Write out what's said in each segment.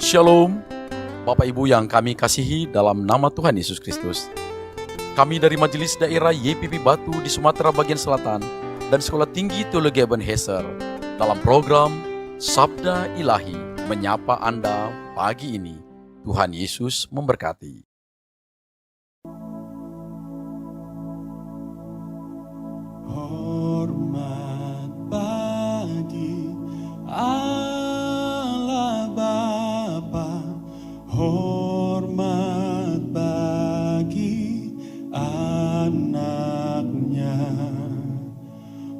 Shalom, Bapak Ibu yang kami kasihi dalam nama Tuhan Yesus Kristus. Kami dari Majelis Daerah YPP Batu di Sumatera Bagian Selatan dan Sekolah Tinggi Teologi Ebenezer dalam program Sabda Ilahi menyapa Anda pagi ini. Tuhan Yesus memberkati. Hormat bagi Allah Bapa, hormat bagi anaknya,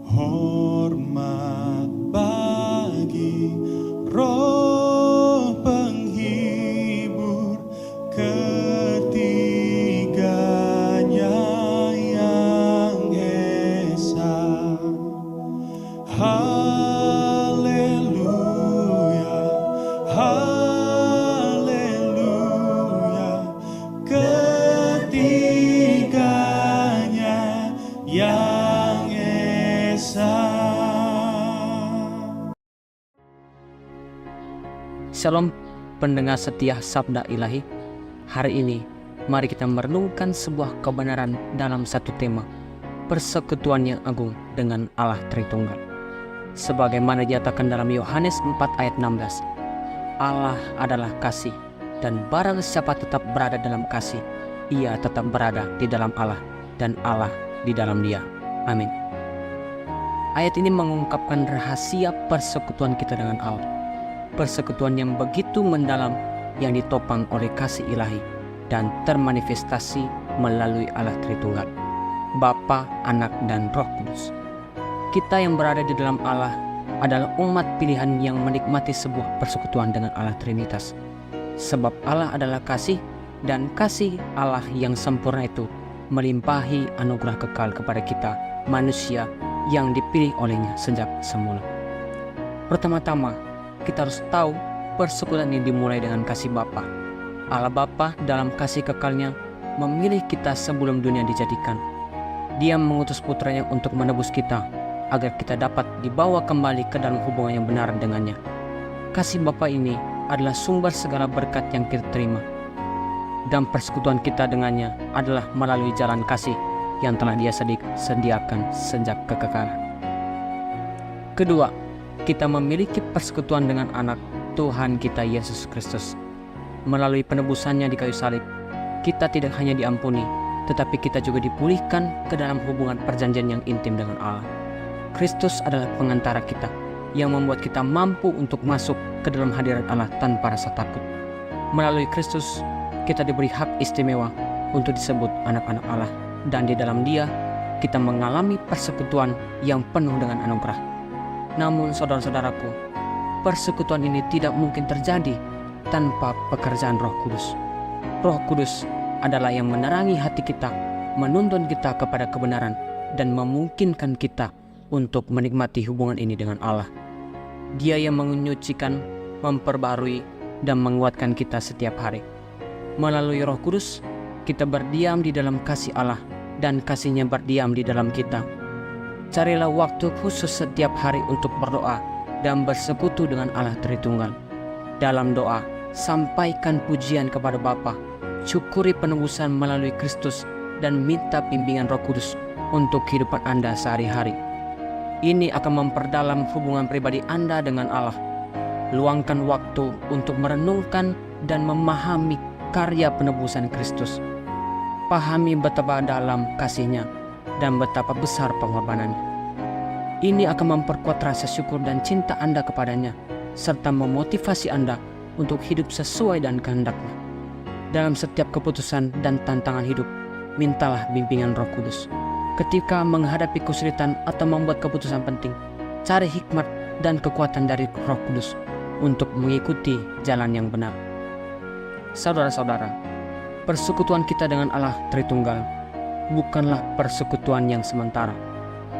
hormat bagi Roh penghibur ketiganya yang esa. Haleluya, haleluya, ketiganya yang esa. Shalom pendengar setia Sabda Ilahi. Hari ini mari kita merenungkan sebuah kebenaran dalam satu tema, persekutuan yang agung dengan Allah Tritunggal. Sebagaimana dinyatakan dalam Yohanes 4 ayat 16, Allah adalah kasih, dan barang siapa tetap berada dalam kasih, ia tetap berada di dalam Allah, dan Allah di dalam dia. Amin. Ayat ini mengungkapkan rahasia persekutuan kita dengan Allah. Persekutuan yang begitu mendalam yang ditopang oleh kasih ilahi dan termanifestasi melalui Allah Tritunggal, Bapa, Anak, dan Roh Kudus. Kita yang berada di dalam Allah adalah umat pilihan yang menikmati sebuah persekutuan dengan Allah Trinitas. Sebab Allah adalah kasih, dan kasih Allah yang sempurna itu melimpahi anugerah kekal kepada kita, manusia yang dipilih olehnya sejak semula. Pertama-tama, kita harus tahu persekutuan ini dimulai dengan kasih Bapa. Allah Bapa dalam kasih kekalnya memilih kita sebelum dunia dijadikan. Dia mengutus putranya untuk menebus kita, agar kita dapat dibawa kembali ke dalam hubungan yang benar dengannya. Kasih Bapa ini adalah sumber segala berkat yang kita terima. Dan persekutuan kita dengannya adalah melalui jalan kasih yang telah Dia sediakan sejak kekekalan. Kedua, kita memiliki persekutuan dengan anak Tuhan kita Yesus Kristus. Melalui penebusannya di kayu salib, kita tidak hanya diampuni, tetapi kita juga dipulihkan ke dalam hubungan perjanjian yang intim dengan Allah. Kristus adalah pengantara kita, yang membuat kita mampu untuk masuk ke dalam hadirat Allah tanpa rasa takut. Melalui Kristus, kita diberi hak istimewa untuk disebut anak-anak Allah, dan di dalam Dia, kita mengalami persekutuan yang penuh dengan anugerah. Namun saudara-saudaraku, persekutuan ini tidak mungkin terjadi tanpa pekerjaan Roh Kudus. Roh Kudus adalah yang menerangi hati kita, menuntun kita kepada kebenaran, dan memungkinkan kita untuk menikmati hubungan ini dengan Allah. Dia yang menyucikan, memperbarui, dan menguatkan kita setiap hari. Melalui Roh Kudus, kita berdiam di dalam kasih Allah, dan kasih-Nya berdiam di dalam kita. Carilah waktu khusus setiap hari untuk berdoa dan bersekutu dengan Allah Tritunggal. Dalam doa, sampaikan pujian kepada Bapa, syukuri penebusan melalui Kristus, dan minta bimbingan Roh Kudus untuk kehidupan Anda sehari-hari. Ini akan memperdalam hubungan pribadi Anda dengan Allah. Luangkan waktu untuk merenungkan dan memahami karya penebusan Kristus. Pahami betapa dalam kasih-Nya dan betapa besar pengorbanannya. Ini akan memperkuat rasa syukur dan cinta Anda kepadanya, serta memotivasi Anda untuk hidup sesuai dan kehendak-Nya. Dalam setiap keputusan dan tantangan hidup, mintalah bimbingan Roh Kudus. Ketika menghadapi kesulitan atau membuat keputusan penting, cari hikmat dan kekuatan dari Roh Kudus untuk mengikuti jalan yang benar. Saudara-saudara, persekutuan kita dengan Allah Tritunggal bukanlah persekutuan yang sementara.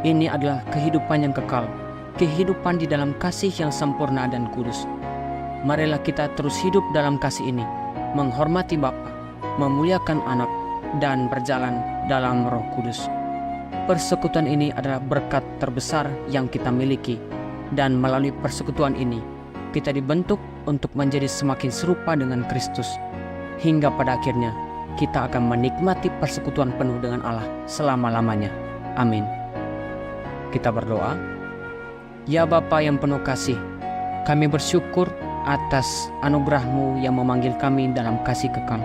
Ini adalah kehidupan yang kekal, kehidupan di dalam kasih yang sempurna dan kudus. Marilah kita terus hidup dalam kasih ini, menghormati Bapa, memuliakan Anak, dan berjalan dalam Roh Kudus. Persekutuan ini adalah berkat terbesar yang kita miliki, dan melalui persekutuan ini kita dibentuk untuk menjadi semakin serupa dengan Kristus, hingga pada akhirnya kita akan menikmati persekutuan penuh dengan Allah selama-lamanya. Amin. Kita berdoa. Ya Bapa yang penuh kasih, kami bersyukur atas anugerah-Mu yang memanggil kami dalam kasih kekal.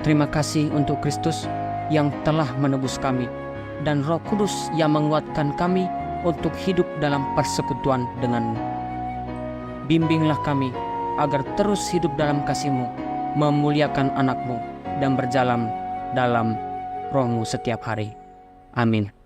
Terima kasih untuk Kristus yang telah menebus kami, dan Roh Kudus yang menguatkan kami untuk hidup dalam persekutuan dengan-Mu. Bimbinglah kami agar terus hidup dalam kasih-Mu, memuliakan anak-Mu, dan berjalan dalam Roh-Mu setiap hari. Amin.